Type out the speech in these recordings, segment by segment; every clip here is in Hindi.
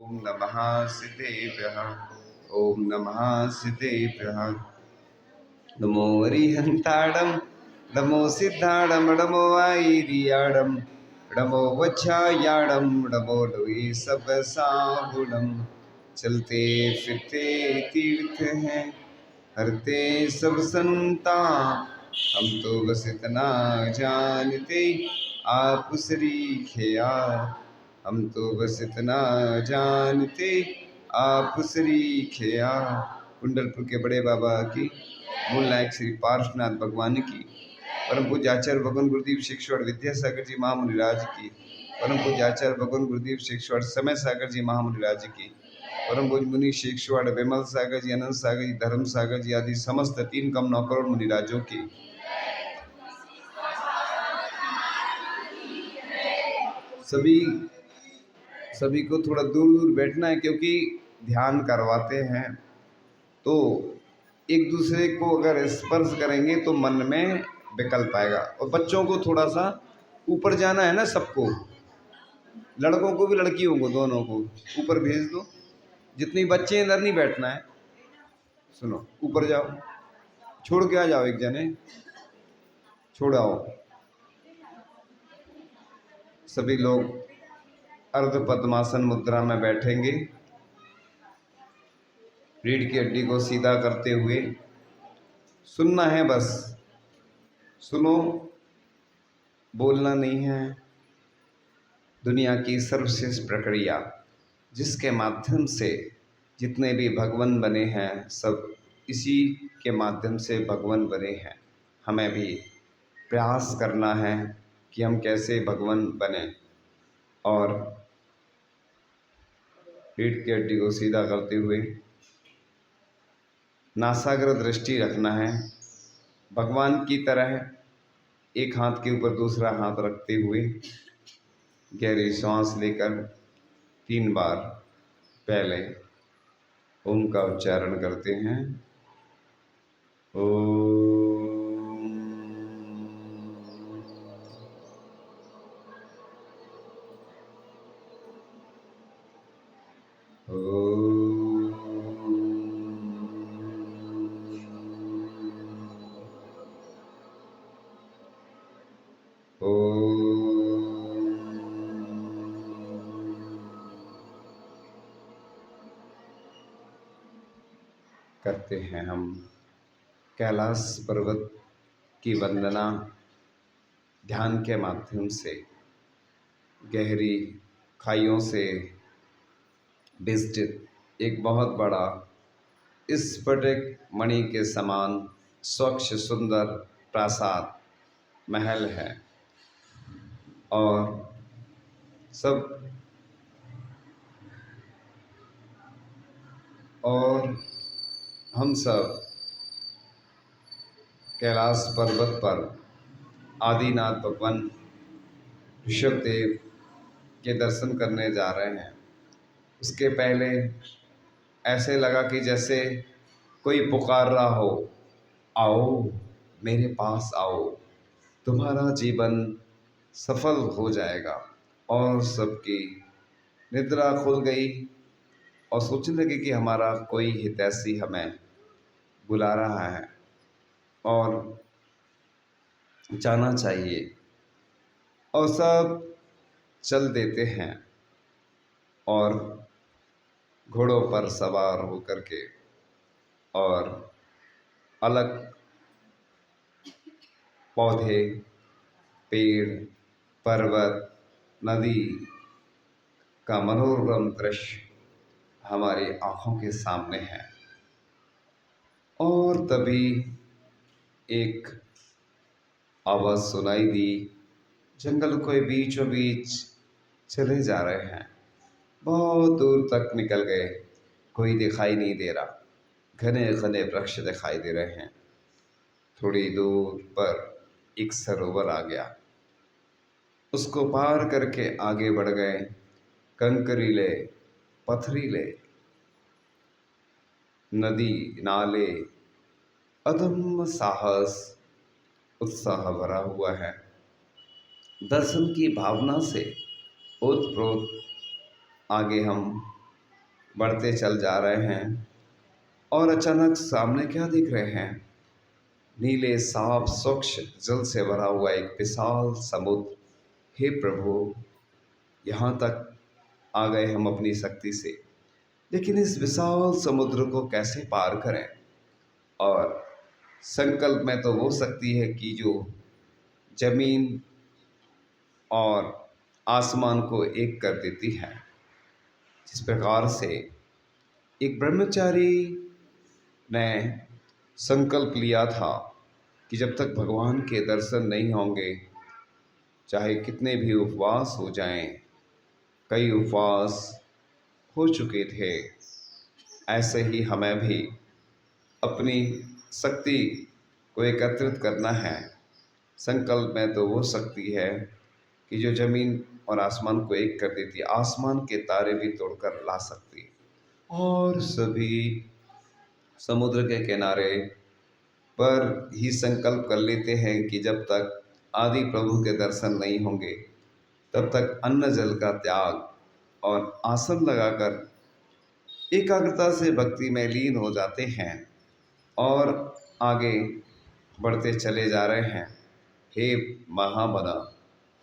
ओम नमः सिद्धेभ्यः। ओम नमः सिद्धेभ्यः। नमो अरिहन्ताडं नमो सिद्धाडं नमो आईरियाडं नमो वच्छायाडं नमो लोई सब साबुडम। चलते फिरते तीर्थ हैं, हरते सब संता, हम तो बस इतना जानते आप सरीखिया। हम तो बस इतना जानते आप सरीखिया। कुंडलपुर के बड़े बाबा की, मूल नायक श्री पार्श्वनाथ भगवान की, परम पूज्य आचार्य भगवान गुरुदेव शिक्षण विद्यासागर जी महामुनिराज की, परम पूज्य आचार्य भगवान गुरुदेव शिक्षण समय सागर जी महामुनिराज की, परम पूज्य मुनि शिक्षण विमल सागर जी, अनंत सागर जी, धर्म सागर जी आदि समस्त 3 कम 9 करोड़ मुनिराजों की। सभी को थोड़ा दूर दूर बैठना है, क्योंकि ध्यान करवाते हैं तो एक दूसरे को अगर स्पर्श करेंगे तो मन में विकल्प आएगा। और बच्चों को थोड़ा सा ऊपर जाना है ना, सबको, लड़कों को भी लड़कियों को दोनों को ऊपर भेज दो। जितने बच्चे इधर नहीं बैठना है, सुनो, ऊपर जाओ, छोड़ के आ जाओ, एक जने छोड़ आओ। सभी लोग अर्ध पद्मासन मुद्रा में बैठेंगे, रीढ़ की हड्डी को सीधा करते हुए। सुनना है, बस सुनो, बोलना नहीं है। दुनिया की सर्वश्रेष्ठ प्रक्रिया जिसके माध्यम से जितने भी भगवान बने हैं, सब इसी के माध्यम से भगवान बने हैं। हमें भी प्रयास करना है कि हम कैसे भगवान बने। और रीढ़ की हड्डी को सीधा करते हुए नासाग्र दृष्टि रखना है, भगवान की तरह। एक हाथ के ऊपर दूसरा हाथ रखते हुए गहरी सांस लेकर 3 बार पहले ओम का उच्चारण करते हैं। ओम। करते हैं हम कैलाश पर्वत की वंदना ध्यान के माध्यम से। गहरी खाइयों से विस्तृत एक बहुत बड़ा स्फटिक मणि के समान स्वच्छ सुंदर प्रासाद महल है। और हम सब कैलाश पर्वत पर आदिनाथ भगवान ऋषभदेव के दर्शन करने जा रहे हैं। उसके पहले ऐसे लगा कि जैसे कोई पुकार रहा हो, आओ मेरे पास आओ, तुम्हारा जीवन सफल हो जाएगा। और सबकी निद्रा खुल गई और सोचने लगे कि हमारा कोई हितैषी हमें बुला रहा है और जाना चाहिए। और सब चल देते हैं और घोड़ों पर सवार होकर के, और अलग पौधे, पेड़, पर्वत, नदी का मनोरम दृश्य हमारी आँखों के सामने है। और तभी एक आवाज़ सुनाई दी। जंगल के बीचों बीच चले जा रहे हैं, बहुत दूर तक निकल गए, कोई दिखाई नहीं दे रहा। घने घने वृक्ष दिखाई दे रहे हैं। थोड़ी दूर पर एक सरोवर आ गया, उसको पार करके आगे बढ़ गए। कंकरीले पथरीले नदी नाले, अदम्य साहस उत्साह भरा हुआ है। दर्शन की भावना से ओतप्रोत आगे हम बढ़ते चल जा रहे हैं और अचानक सामने क्या दिख रहे हैं? नीले साफ स्वच्छ जल से भरा हुआ एक विशाल समुद्र। हे प्रभु, यहाँ तक आ गए हम अपनी शक्ति से, लेकिन इस विशाल समुद्र को कैसे पार करें? और संकल्प में तो वो शक्ति है कि जो जमीन और आसमान को एक कर देती है। जिस प्रकार से एक ब्रह्मचारी ने संकल्प लिया था कि जब तक भगवान के दर्शन नहीं होंगे, चाहे कितने भी उपवास हो जाएं, कई उपवास हो चुके थे, ऐसे ही हमें भी अपनी शक्ति को एकत्रित करना है। संकल्प में तो वो शक्ति है कि जो जमीन और आसमान को एक कर देती है, आसमान के तारे भी तोड़कर ला सकती है। और सभी समुद्र के किनारे पर ही संकल्प कर लेते हैं कि जब तक आदि प्रभु के दर्शन नहीं होंगे, तब तक अन्न जल का त्याग और आसन लगाकर एकाग्रता से भक्ति में लीन हो जाते हैं और आगे बढ़ते चले जा रहे हैं। हे महामना,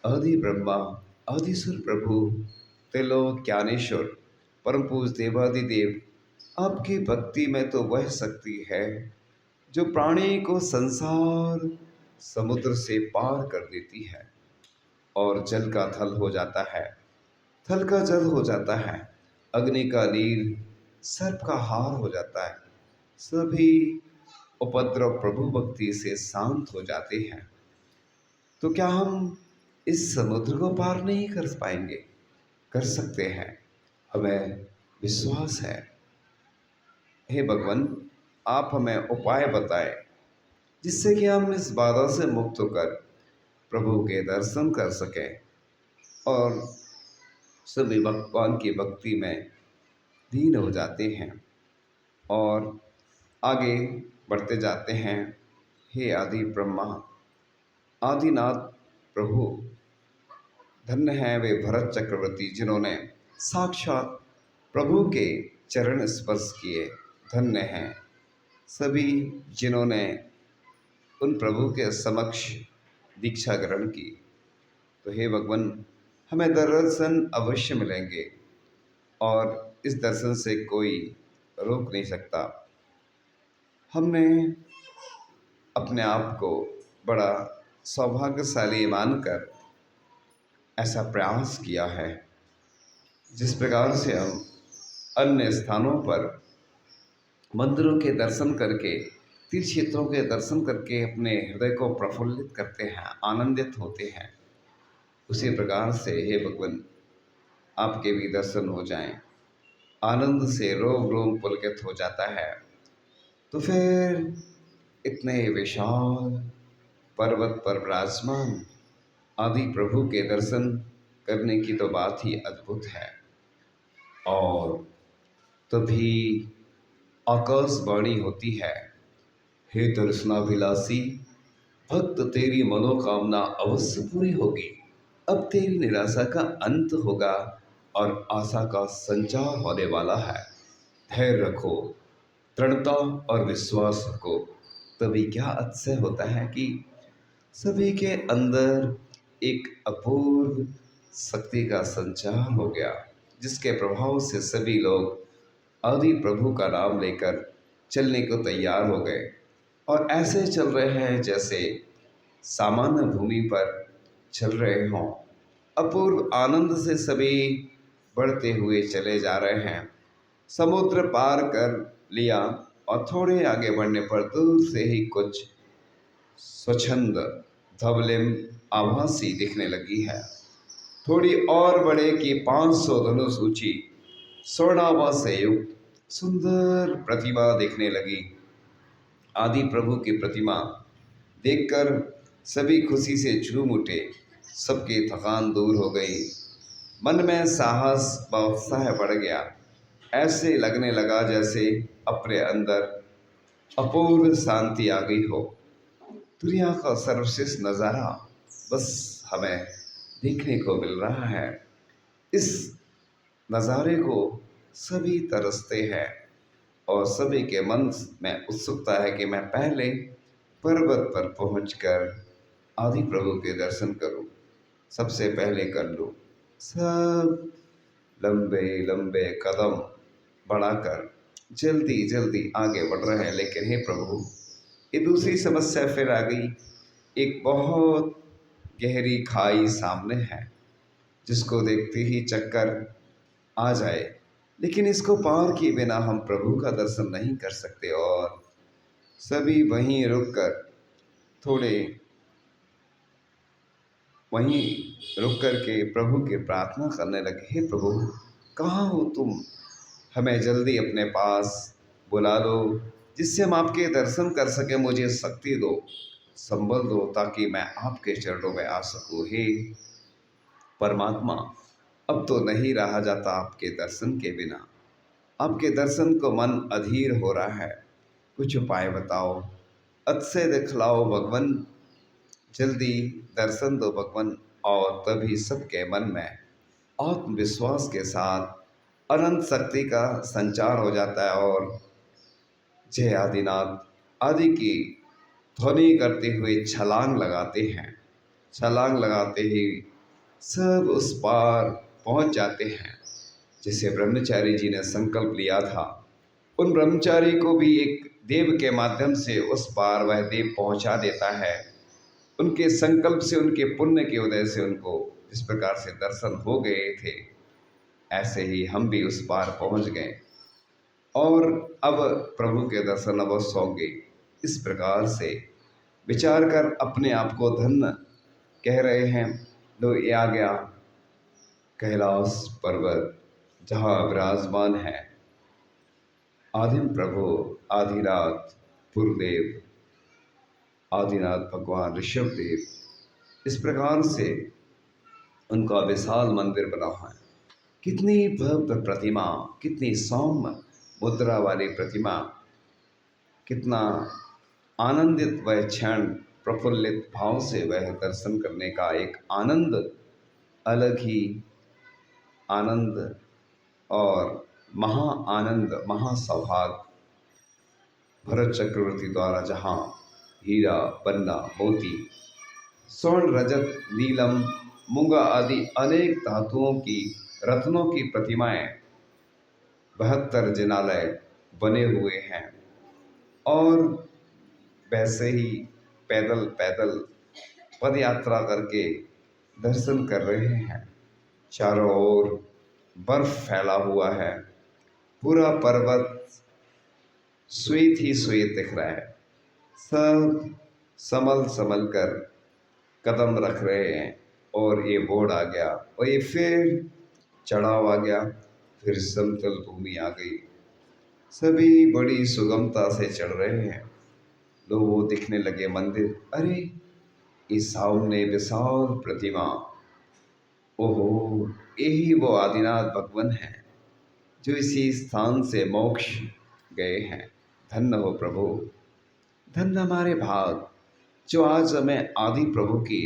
आदि ब्रह्मा, आदिसुर प्रभु, त्रिलोक ज्ञानेश्वर, परम पूज देवादिदेव, आपकी भक्ति में तो वह शक्ति है जो प्राणी को संसार समुद्र से पार कर देती है और जल का थल हो जाता है, थल का जल हो जाता है, अग्नि का नील, सर्प का हार हो जाता है। सभी उपद्रव प्रभु भक्ति से शांत हो जाते हैं। तो क्या हम इस समुद्र को पार नहीं कर पाएंगे? कर सकते हैं, हमें विश्वास है। हे भगवान, आप हमें उपाय बताएं जिससे कि हम इस बाधा से मुक्त होकर प्रभु के दर्शन कर सकें और सभी भगवान की भक्ति में लीन हो जाते हैं और आगे बढ़ते जाते हैं। हे आदि ब्रह्मा, आदिनाथ प्रभु, धन्य हैं वे भरत चक्रवर्ती जिन्होंने साक्षात प्रभु के चरण स्पर्श किए। धन्य हैं सभी जिन्होंने उन प्रभु के समक्ष दीक्षा ग्रहण की। तो हे भगवान, हमें दर्शन अवश्य मिलेंगे और इस दर्शन से कोई रोक नहीं सकता। हमने अपने आप को बड़ा सौभाग्यशाली मानकर ऐसा प्रयास किया है। जिस प्रकार से हम अन्य स्थानों पर मंदिरों के दर्शन करके, तीर्थ क्षेत्रों के दर्शन करके अपने हृदय को प्रफुल्लित करते हैं, आनंदित होते हैं, उसी प्रकार से हे भगवान, आपके भी दर्शन हो जाएं, आनंद से रोम रोम पुलकित हो जाता है। तो फिर इतने विशाल पर्वत पर विराजमान आदि प्रभु के दर्शन करने की तो बात ही अद्भुत है। और तभी आकाशवाणी होती है, हे दर्शनाभिलाषी भक्त, तेरी मनोकामना अवश्य पूरी होगी। अब तेरी निराशा का अंत होगा और आशा का संचार होने वाला है। धैर्य रखो, दृढ़ता और विश्वास रखो। तभी क्या अतिशय होता है कि सभी के अंदर एक अपूर्व शक्ति का संचार हो गया, जिसके प्रभाव से सभी लोग आदि प्रभु का नाम लेकर चलने को तैयार हो गए और ऐसे चल रहे हैं जैसे सामान्य भूमि पर चल रहे हों। अपूर्व आनंद से सभी बढ़ते हुए चले जा रहे हैं। समुद्र पार कर लिया और थोड़े आगे बढ़ने पर दूर से ही कुछ स्वच्छंद धवलिम आभासी दिखने लगी है। थोड़ी और बढ़े कि 500 धनुष ऊंची स्वर्णाभा से युक्त सुंदर प्रतिमा दिखने लगी। आदि प्रभु की प्रतिमा देखकर सभी खुशी से झूम उठे, सबकी थकान दूर हो गई, मन में साहस व उत्साह बढ़ गया। ऐसे लगने लगा जैसे अपने अंदर अपूर्व शांति आ गई हो। दुनिया का सर्वश्रेष्ठ नज़ारा बस हमें देखने को मिल रहा है। इस नज़ारे को सभी तरसते हैं और सभी के मन में उत्सुकता है कि मैं पहले पर्वत पर पहुंचकर आदि प्रभु के दर्शन करूं, सबसे पहले कर लूं। सब लंबे लंबे कदम बढ़ाकर जल्दी जल्दी आगे बढ़ रहे हैं, लेकिन हे प्रभु, ये दूसरी समस्या फिर आ गई। एक बहुत गहरी खाई सामने है जिसको देखते ही चक्कर आ जाए, लेकिन इसको पार किए बिना हम प्रभु का दर्शन नहीं कर सकते। और सभी वहीं रुककर थोड़े वहीं रुक कर के प्रभु की प्रार्थना करने लगे, हे प्रभु, कहाँ हो तुम? हमें जल्दी अपने पास बुला लो, जिससे हम आपके दर्शन कर सकें। मुझे शक्ति दो, संबल दो, ताकि मैं आपके चरणों में आ सकूं। हे परमात्मा, अब तो नहीं रहा जाता आपके दर्शन के बिना। आपके दर्शन को मन अधीर हो रहा है, कुछ उपाय बताओ, अतिशय दिखलाओ भगवन, जल्दी दर्शन दो भगवन। और तभी सबके मन में आत्मविश्वास के साथ अनंत शक्ति का संचार हो जाता है और जय आदिनाथ आदि की ध्वनि करते हुए छलांग लगाते हैं। छलांग लगाते ही सब उस पार पहुंच जाते हैं जिसे ब्रह्मचारी जी ने संकल्प लिया था। उन ब्रह्मचारी को भी एक देव के माध्यम से उस पार वह देव पहुंचा देता है। उनके संकल्प से, उनके पुण्य के उदय से उनको जिस प्रकार से दर्शन हो गए थे, ऐसे ही हम भी उस पार पहुंच गए और अब प्रभु के दर्शन अवश्य होंगे। इस प्रकार से विचार कर अपने आप को धन्य कह रहे हैं। लो, ये आ गया कैलाश पर्वत, जहाँ विराजमान है आदिम प्रभु आदिनाथ गुरुदेव, आदिनाथ भगवान ऋषभ देव। इस प्रकार से उनका विशाल मंदिर बना है। कितनी भव्य प्रतिमा, कितनी सौम्य मुद्रा वाली प्रतिमा, कितना आनंदित वह क्षण, प्रफुल्लित भाव से वह दर्शन करने का एक आनंद, अलग ही आनंद और महा आनंद, महासौभाग्य। भरत चक्रवर्ती द्वारा जहाँ हीरा, पन्ना, मोती, स्वर्ण, रजत, नीलम, मूंगा आदि अनेक धातुओं की, रत्नों की प्रतिमाएं 72 जिनालय बने हुए हैं और वैसे ही पैदल पैदल पद यात्रा करके दर्शन कर रहे हैं। चारों ओर बर्फ फैला हुआ है, पूरा पर्वत श्वेत ही श्वेत दिख रहा है। सब संभल संभल कर कदम रख रहे हैं और ये बोर्ड आ गया और ये फिर चढ़ाव आ गया, फिर समतल भूमि आ गई। सभी बड़ी सुगमता से चढ़ रहे हैं। लोग वो दिखने लगे मंदिर, अरे इस सामने विशाल प्रतिमा, ओहो, यही वो आदिनाथ भगवान हैं जो इसी स्थान से मोक्ष गए हैं। धन्य हो प्रभु, धन्य हमारे भाग, जो आज हमें आदि प्रभु की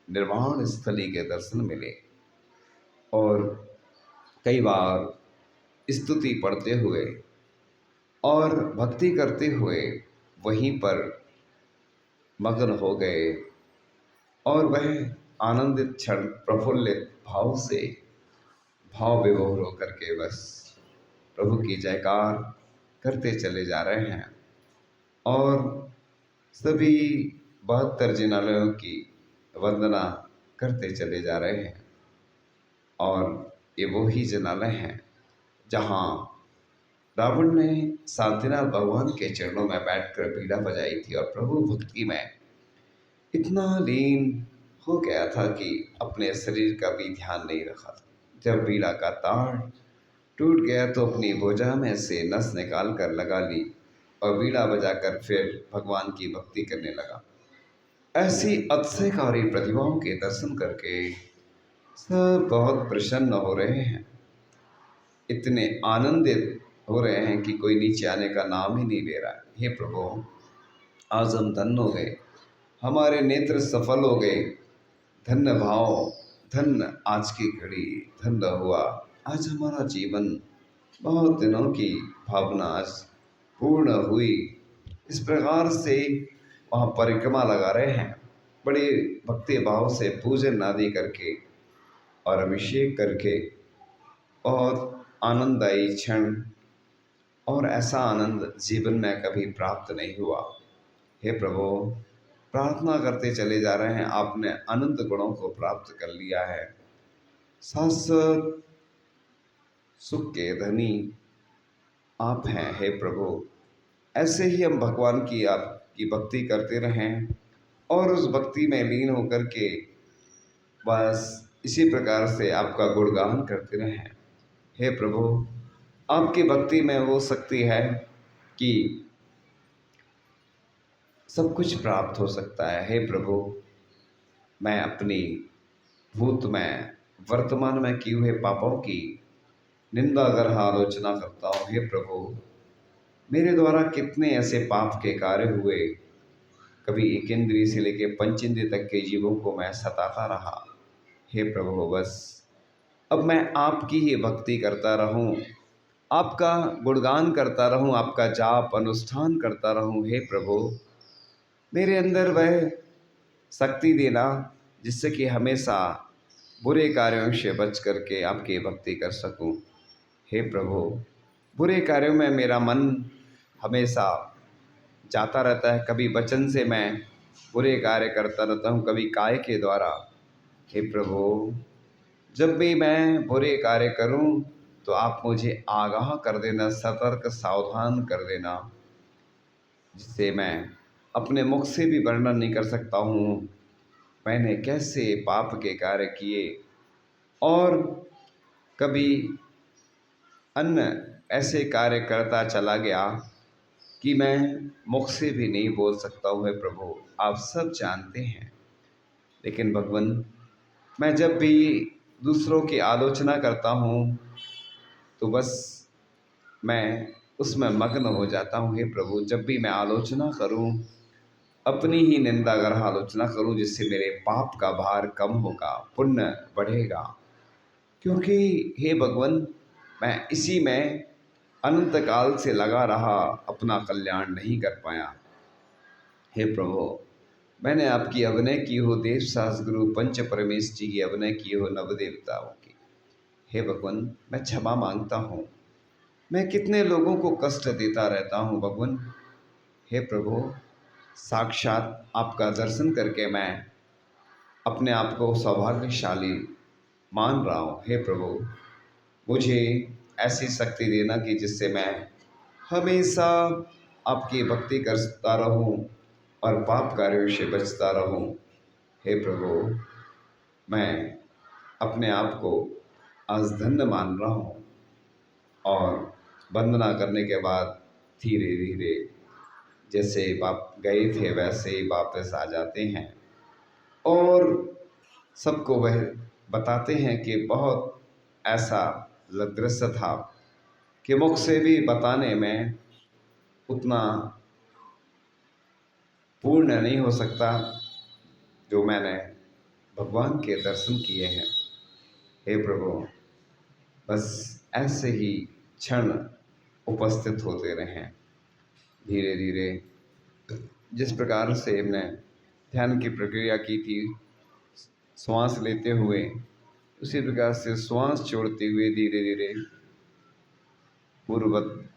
निर्वाण स्थली के दर्शन मिले। और कई बार स्तुति पढ़ते हुए और भक्ति करते हुए वहीं पर मग्न हो गए और वह आनंदित क्षण प्रफुल्लित भाव से भाव विभोर होकर के बस प्रभु की जयकार करते चले जा रहे हैं और सभी 72 जिनालयों की वंदना करते चले जा रहे हैं। और ये वो ही जिनालय हैं जहाँ रावण ने शांतिनाथ भगवान के चरणों में बैठकर बीड़ा बजाई थी और प्रभु भक्ति में इतना लीन हो गया था कि अपने शरीर का भी ध्यान नहीं रखा था। जब बीड़ा का तार टूट गया तो अपनी भुजा में से नस निकाल कर लगा ली और बीड़ा बजाकर फिर भगवान की भक्ति करने लगा। ऐसी अतिशयकारी प्रतिभाओं के दर्शन करके सब बहुत प्रसन्न हो रहे हैं, इतने आनंदित हो रहे हैं कि कोई नीचे आने का नाम ही नहीं ले रहा है। हे प्रभु, आज हम धन्य हो गए, हमारे नेत्र सफल हो गए। धन्य भाव, धन्य आज की घड़ी, धन्य हुआ आज हमारा जीवन। बहुत दिनों की भावना आज पूर्ण हुई। इस प्रकार से वहाँ परिक्रमा लगा रहे हैं, बड़े भक्ति भाव से पूजन आदि करके और अभिषेक करके। बहुत आनंददायी क्षण, और ऐसा आनंद जीवन में कभी प्राप्त नहीं हुआ। हे प्रभु, प्रार्थना करते चले जा रहे हैं, आपने अनंत गुणों को प्राप्त कर लिया है। शाश्वत सुख के धनी आप हैं हे प्रभु। ऐसे ही हम भगवान की आपकी भक्ति करते रहें और उस भक्ति में लीन होकर के बस इसी प्रकार से आपका गुणगान करते रहें। हे प्रभु, आपकी भक्ति में वो शक्ति है कि सब कुछ प्राप्त हो सकता है। हे प्रभु, मैं अपनी भूत में वर्तमान में किए हुए पापों की निंदा अगर आलोचना करता हूँ। हे प्रभु, मेरे द्वारा कितने ऐसे पाप के कार्य हुए, कभी एक इंद्रिय से लेके पंच इंद्रिय तक के जीवों को मैं सताता रहा। हे प्रभु, बस अब मैं आपकी ही भक्ति करता रहूं, आपका गुणगान करता रहूं, आपका जाप अनुष्ठान करता रहूं। हे प्रभु, मेरे अंदर वह शक्ति देना जिससे कि हमेशा बुरे कार्यों से बच करके आपकी भक्ति कर सकूं। हे प्रभु, बुरे कार्यों में मेरा मन हमेशा जाता रहता है, कभी वचन से मैं बुरे कार्य करता रहता हूँ, कभी काय के द्वारा। हे प्रभु, जब भी मैं बुरे कार्य करूं तो आप मुझे आगाह कर देना, सतर्क सावधान कर देना, जिससे मैं अपने मुख से भी वर्णन नहीं कर सकता हूँ मैंने कैसे पाप के कार्य किए। और कभी अन्य ऐसे कार्य करता चला गया कि मैं मुख से भी नहीं बोल सकता हूँ। हे प्रभु, आप सब जानते हैं। लेकिन भगवान, मैं जब भी दूसरों की आलोचना करता हूँ तो बस मैं उसमें मग्न हो जाता हूँ। हे प्रभु, जब भी मैं आलोचना करूँ, अपनी ही निंदा अगर आलोचना करूँ, जिससे मेरे पाप का भार कम होगा, पुण्य बढ़ेगा। क्योंकि हे भगवान, मैं इसी में अनंत काल से लगा रहा, अपना कल्याण नहीं कर पाया। हे प्रभु, मैंने आपकी अभिनय की हो, देव सास गुरु पंच परमेश जी की अभिनय की हो, नवदेवताओं की। हे भगवान, मैं क्षमा मांगता हूँ, मैं कितने लोगों को कष्ट देता रहता हूँ भगवान। हे प्रभु, साक्षात आपका दर्शन करके मैं अपने आप को सौभाग्यशाली मान रहा हूँ। हे प्रभु, मुझे ऐसी शक्ति देना कि जिससे मैं हमेशा आपकी भक्ति करता रहूं और पाप कार्यों से बचता रहूं। हे प्रभु, मैं अपने आप को आज धन्य मान रहा हूं, और वंदना करने के बाद धीरे धीरे जैसे बाप गए थे वैसे ही वापस आ जाते हैं। और सबको वह बताते हैं कि बहुत ऐसा दृश्य था कि मुख से भी बताने में उतना पूर्ण नहीं हो सकता जो मैंने भगवान के दर्शन किए हैं। हे प्रभु, बस ऐसे ही क्षण उपस्थित होते रहें। धीरे धीरे जिस प्रकार से हमने ध्यान की प्रक्रिया की थी, श्वास लेते हुए, उसी प्रकार से श्वास छोड़ते हुए धीरे धीरे पूर्ववत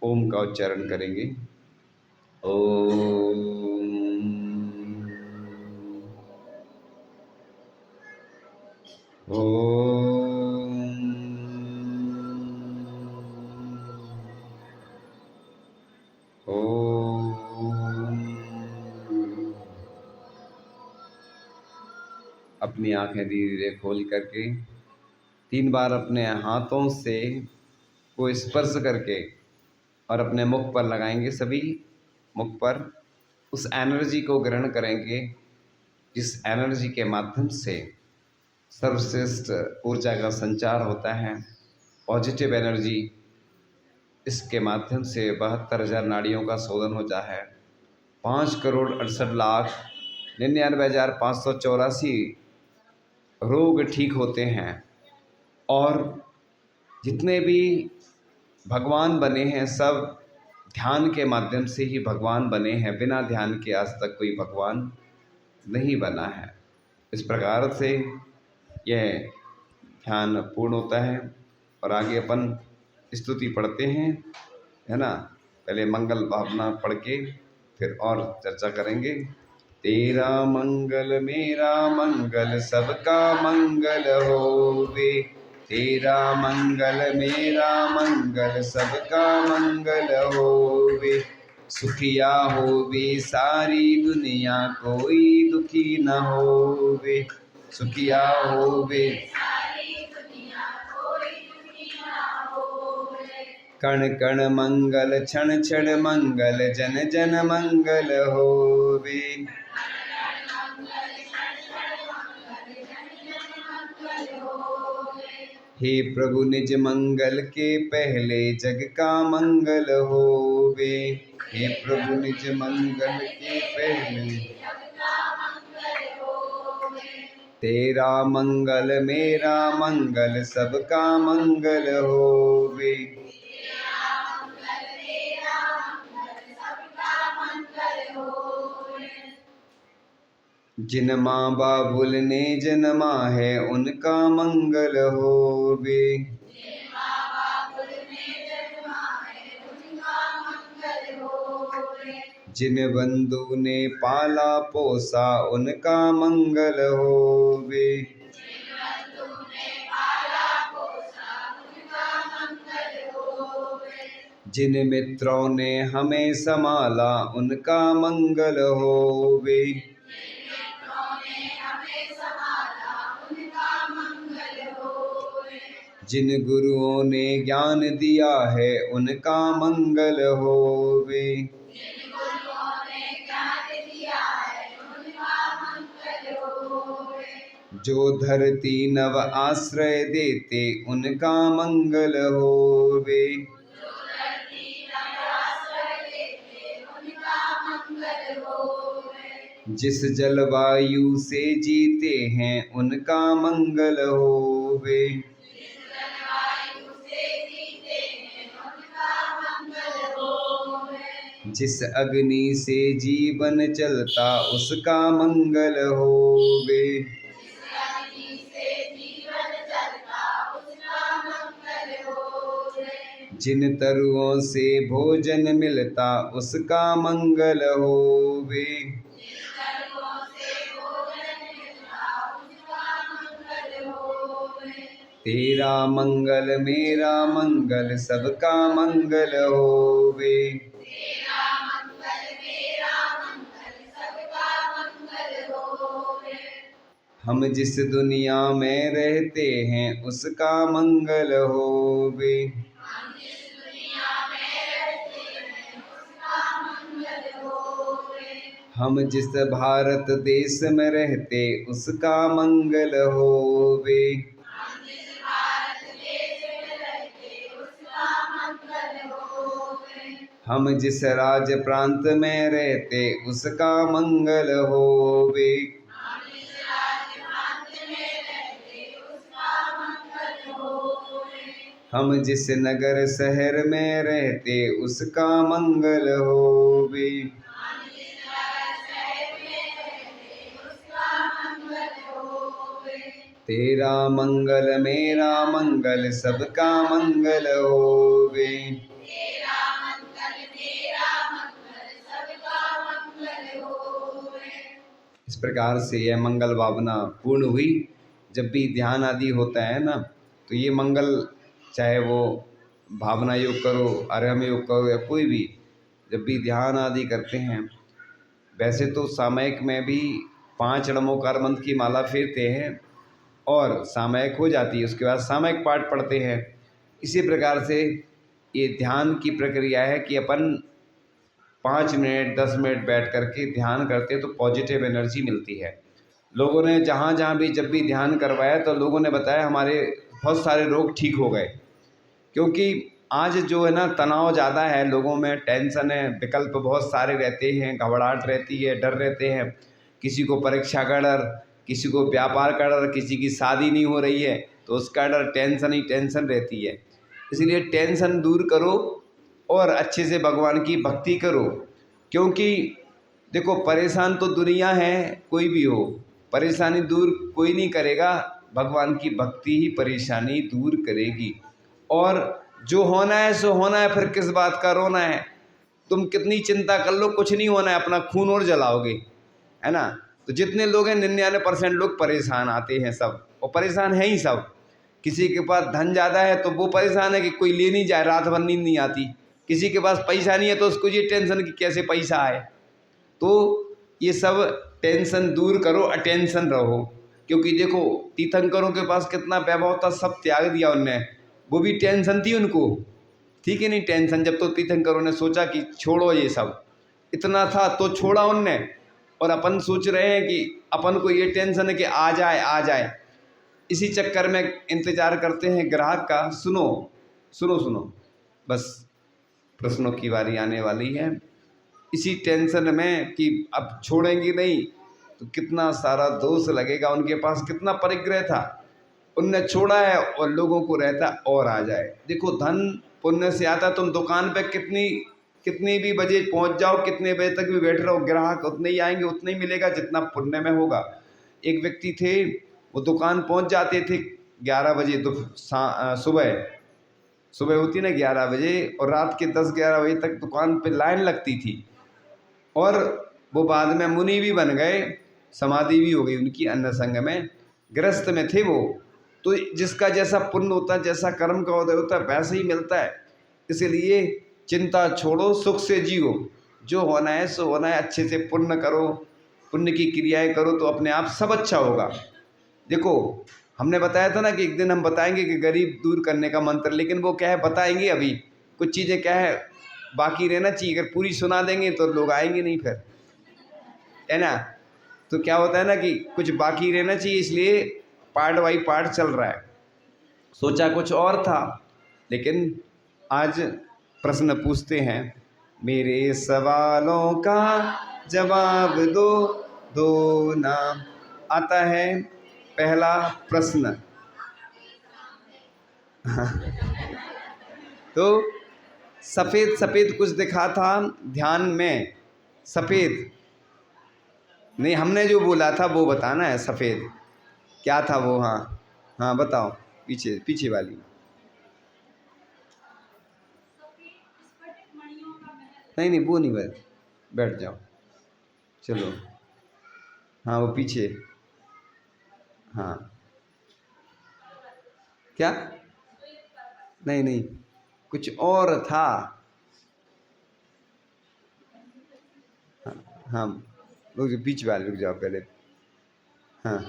ओम का उच्चारण करेंगे। ओम, ओम, ओम। अपनी आंखें धीरे धीरे खोल करके 3 बार अपने हाथों से को स्पर्श करके और अपने मुख पर लगाएंगे। सभी मुख पर उस एनर्जी को ग्रहण करेंगे, जिस एनर्जी के माध्यम से सर्वश्रेष्ठ ऊर्जा का संचार होता है, पॉजिटिव एनर्जी। इसके माध्यम से 72,000 नाड़ियों का शोधन होता है, 5,68,99,584 रोग ठीक होते हैं, और जितने भी भगवान बने हैं सब ध्यान के माध्यम से ही भगवान बने हैं, बिना ध्यान के आज तक कोई भगवान नहीं बना है। इस प्रकार से यह ध्यान पूर्ण होता है। और आगे अपन स्तुति पढ़ते हैं, है ना। पहले मंगल भावना पढ़ के फिर और चर्चा करेंगे। तेरा मंगल मेरा मंगल सबका मंगल होवे, तेरा मंगल मेरा मंगल सबका मंगल होवे। सुखिया होवे सारी दुनिया कोई दुखी न होवे, सुखिया होवे कण कण मंगल क्षण क्षण मंगल जन जन मंगल होवे। हे प्रभु निज मंगल के पहले जग का मंगल होवे, हे प्रभु निज मंगल के पहले तेरा मंगल मेरा मंगल सबका मंगल होवे। जिन माँ बाबुल ने जन्मा है उनका मंगल होवे, जिन बंधु ने पाला पोसा उनका मंगल होवे, जिन मित्रों ने हमें संभाला उनका मंगल होवे, जिन गुरुओं ने ज्ञान दिया है उनका मंगल होवे, जो धरती नव आश्रय देते उनका मंगल होवे, जिस जलवायु से जीते हैं उनका मंगल होवे, जिस अग्नि से जीवन चलता उसका मंगल होवे, जिन तरुओं से भोजन मिलता उसका मंगल होवे, तेरा मंगल मेरा मंगल सबका मंगल होवे। हम जिस दुनिया में रहते हैं उसका मंगल होवे, हम जिस भारत देश में रहते उसका मंगल होवे, हम जिस राज प्रांत में रहते उसका मंगल होवे, हम जिस नगर शहर में रहते उसका मंगल होवे, तेरा मंगल मेरा मंगल सबका मंगल होवे। इस प्रकार से यह मंगल भावना पूर्ण हुई। जब भी ध्यान आदि होता है ना, तो ये मंगल, चाहे वो भावना योग करो, आर्यम योग करो या कोई भी, जब भी ध्यान आदि करते हैं, वैसे तो सामयिक में भी 5 नमोकार मंत्र की माला फेरते हैं और सामयिक हो जाती है, उसके बाद सामयिक पाठ पढ़ते हैं। इसी प्रकार से ये ध्यान की प्रक्रिया है कि अपन 5 मिनट 10 मिनट बैठ करके ध्यान करते हैं तो पॉजिटिव एनर्जी मिलती है। लोगों ने जहाँ जहाँ भी जब भी ध्यान करवाया तो लोगों ने बताया हमारे बहुत सारे रोग ठीक हो गए। क्योंकि आज जो है ना, तनाव ज़्यादा है लोगों में, टेंशन है, विकल्प बहुत सारे रहते हैं, घबराहट रहती है, डर रहते हैं, किसी को परीक्षा का डर, किसी को व्यापार का डर, किसी की शादी नहीं हो रही है तो उसका डर, टेंशन ही टेंशन रहती है। इसलिए टेंशन दूर करो और अच्छे से भगवान की भक्ति करो। क्योंकि देखो, परेशान तो दुनिया है, कोई भी हो, परेशानी दूर कोई नहीं करेगा, भगवान की भक्ति ही परेशानी दूर करेगी। और जो होना है सो होना है, फिर किस बात का रोना है। तुम कितनी चिंता कर लो, कुछ नहीं होना है, अपना खून और जलाओगे, है ना। तो जितने लोग हैं 99% लोग परेशान आते हैं सब, और परेशान है ही सब। किसी के पास धन ज़्यादा है तो वो परेशान है कि कोई ले नहीं जाए, रात भर नींद नहीं आती। किसी के पास पैसा नहीं है तो उसको ये टेंशन कि कैसे पैसा आए। तो ये सब टेंशन दूर करो, अटेंशन रहो। क्योंकि देखो, तीर्थंकरों के पास कितना वैभव था, सब त्याग दिया उनने, वो भी टेंशन थी उनको, ठीक है नहीं टेंशन। जब तो तीर्थंकरों ने सोचा कि छोड़ो ये सब, इतना था तो छोड़ा उनने। और अपन सोच रहे हैं कि अपन को ये टेंशन है कि आ जाए आ जाए, इसी चक्कर में इंतज़ार करते हैं ग्राहक का। सुनो सुनो सुनो, बस प्रश्नों की बारी आने वाली है। इसी टेंशन में कि अब छोड़ेंगे नहीं तो कितना सारा दोष लगेगा, उनके पास कितना परिग्रह था, उनने छोड़ा है और लोगों को रहता और आ जाए। देखो, धन पुण्य से आता। तुम दुकान पे कितनी भी बजे पहुंच जाओ, कितने बजे तक भी बैठ रहो, ग्राहक उतने ही आएंगे, उतने ही मिलेगा जितना पुण्य में होगा। एक व्यक्ति थे, वो दुकान पहुंच जाते थे 11 बजे, सुबह होती ना 11 बजे, और रात के 10-11 बजे तक दुकान पे लाइन लगती थी। और वो बाद में मुनि भी बन गए, समाधि भी हो गई उनकी, अन्न संग में गृहस्थ में थे वो। तो जिसका जैसा पुण्य होता है, जैसा कर्म का उदय होता है, वैसे ही मिलता है। इसलिए चिंता छोड़ो, सुख से जियो, जो होना है सो होना है, अच्छे से पुण्य करो, पुण्य की क्रियाएं करो तो अपने आप सब अच्छा होगा। देखो, हमने बताया था ना कि एक दिन हम बताएंगे कि गरीब दूर करने का मंत्र, लेकिन वो क्या है बताएंगे, अभी कुछ चीज़ें क्या है बाकी रहना चाहिए। अगर पूरी सुना देंगे तो लोग आएंगे नहीं फिर, है ना। तो क्या होता है ना कि कुछ बाकी रहना चाहिए, इसलिए पार्ट बाई पार्ट चल रहा है। सोचा कुछ और था, लेकिन आज प्रश्न पूछते हैं, मेरे सवालों का जवाब दो, दो ना। आता है पहला प्रश्न। तो सफ़ेद सफ़ेद कुछ दिखा था ध्यान में, सफ़ेद नहीं, हमने जो बोला था वो बताना है। सफ़ेद क्या था वो? हाँ हाँ बताओ, पीछे पीछे वाली। नहीं नहीं वो नहीं, बैठ जाओ, चलो। हाँ वो पीछे, हाँ क्या? नहीं नहीं, कुछ और था। हाँ रुक जाओ, बीच वाले रुक जाओ पहले। हाँ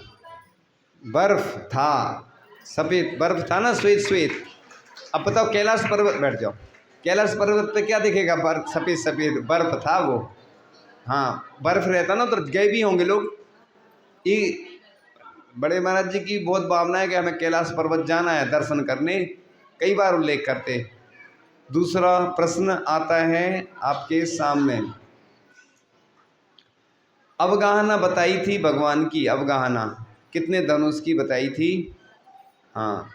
बर्फ था, सफ़ेद बर्फ था ना, श्वेत श्वेत। अब बताओ, कैलाश पर्वत, बैठ जाओ, कैलाश पर्वत पे क्या दिखेगा? बर्फ, सफ़ेद सफ़ेद बर्फ था वो। हाँ बर्फ रहता ना, तो गए भी होंगे लोग। ये बड़े महाराज जी की बहुत भावना है कि हमें कैलाश पर्वत जाना है दर्शन करने, कई बार उल्लेख करते। दूसरा प्रश्न आता है आपके सामने। अवगाहना बताई थी भगवान की, अवगाहना कितने धनुष की बताई थी? हाँ